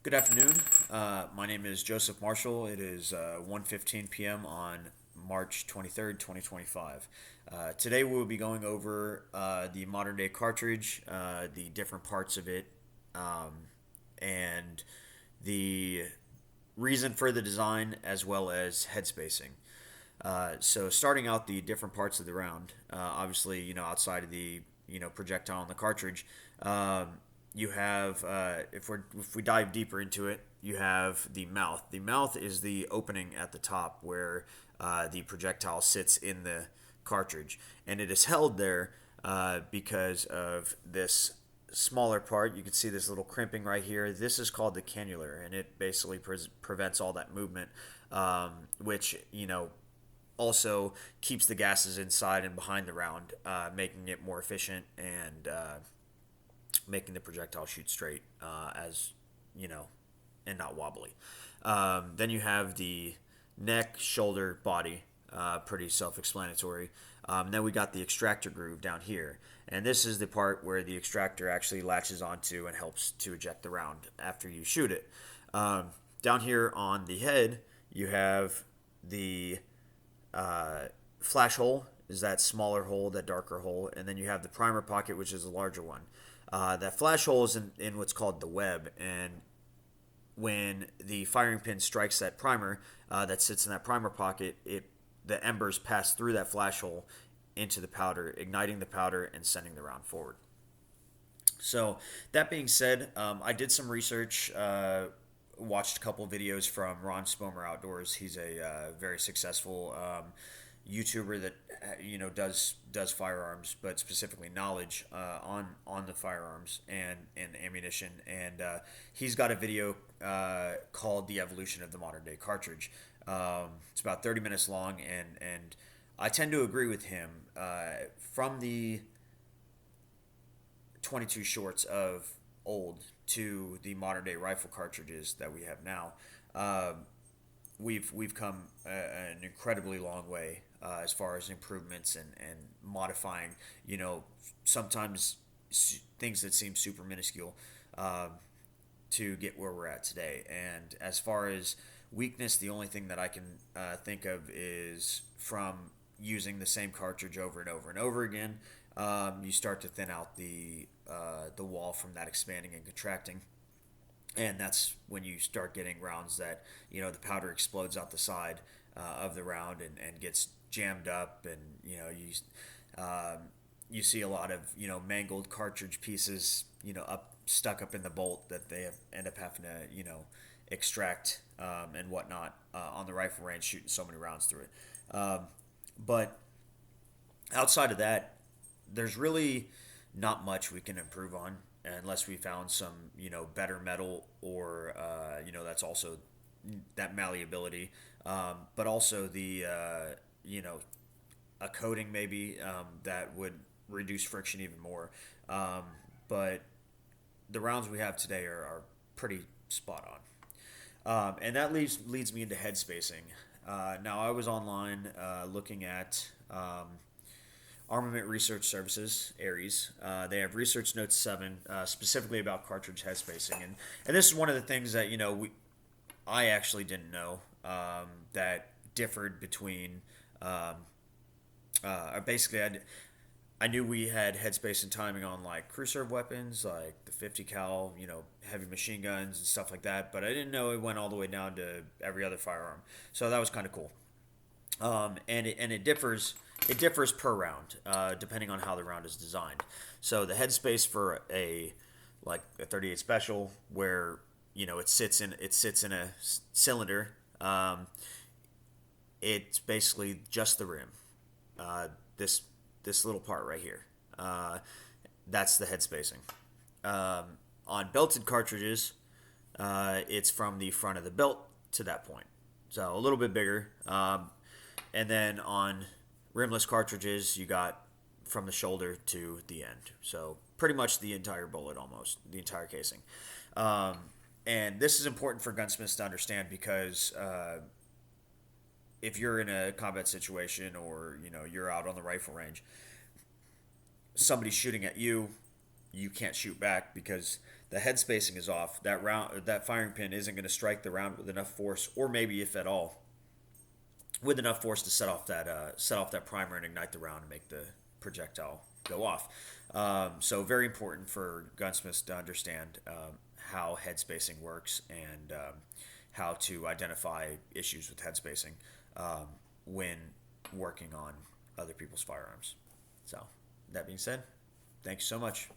Good afternoon. My name is Joseph Marshall. It is 1:15 p.m. on March 23rd, 2025. Today we will be going over the modern day cartridge, the different parts of it, and the reason for the design as well as headspacing. So starting out the different parts of the round, obviously, outside of the, projectile in the cartridge, you have, if we dive deeper into it, you have the mouth. The mouth is the opening at the top where the projectile sits in the cartridge, and it is held there because of this smaller part. You can see this little crimping right here. This is called the cannula, and it basically prevents all that movement, which also keeps the gases inside and behind the round, making it more efficient and making the projectile shoot straight, as you know, and not wobbly. Then you have the neck, shoulder, body, pretty self-explanatory. Then we got the extractor groove down here, and this is the part where the extractor actually latches onto and helps to eject the round after you shoot it. Down here on the head, you have the flash hole, is that smaller hole, that darker hole, and then you have the primer pocket, which is the larger one. That flash hole is in what's called the web, and when the firing pin strikes that primer that sits in that primer pocket, the embers pass through that flash hole into the powder, igniting the powder and sending the round forward. So that being said, I did some research. Watched a couple of videos from Ron Spomer Outdoors. He's a very successful YouTuber that does firearms, but specifically knowledge on the firearms and ammunition. And he's got a video called "The Evolution of the Modern Day Cartridge." It's about 30 minutes long, and I tend to agree with him. From the 22 shorts of old to the modern day rifle cartridges that we have now, we've come an incredibly long way as far as improvements and modifying, sometimes things that seem super minuscule, to get where we're at today. And as far as weakness, the only thing that I can think of is from using the same cartridge over and over and over again. You start to thin out the wall from that expanding and contracting, and that's when you start getting rounds that the powder explodes out the side of the round and gets jammed up, and you see a lot of mangled cartridge pieces stuck up in the bolt that they end up having to extract and whatnot on the rifle range, shooting so many rounds through it. But outside of that, there's really not much we can improve on unless we found some better metal, or that's also that malleability, but also the a coating maybe that would reduce friction even more. But the rounds we have today are pretty spot on. And that leads me into headspacing. Now, I was online looking at Armament Research Services, ARES. They have Research Note 7 specifically about cartridge headspacing. And this is one of the things that, I actually didn't know that differed between, basically, I knew we had headspace and timing on like crew serve weapons, like the 50 cal, heavy machine guns and stuff like that, but I didn't know it went all the way down to every other firearm. So that was kind of cool. And it differs per round, depending on how the round is designed. So the headspace for a 38 special, where it sits in a cylinder. It's basically just the rim. This little part right here. That's the headspacing. On belted cartridges, it's from the front of the belt to that point, so a little bit bigger. And then on rimless cartridges, you got from the shoulder to the end. So pretty much the entire bullet, almost the entire casing. And this is important for gunsmiths to understand because if you're in a combat situation, or you're out on the rifle range, somebody's shooting at you, you can't shoot back because the head spacing is off, that firing pin isn't going to strike the round with enough force, or maybe if at all, with enough force to set off that primer and ignite the round and make the projectile go off. So very important for gunsmiths to understand how head spacing works and how to identify issues with head spacing when working on other people's firearms. So that being said, thanks so much.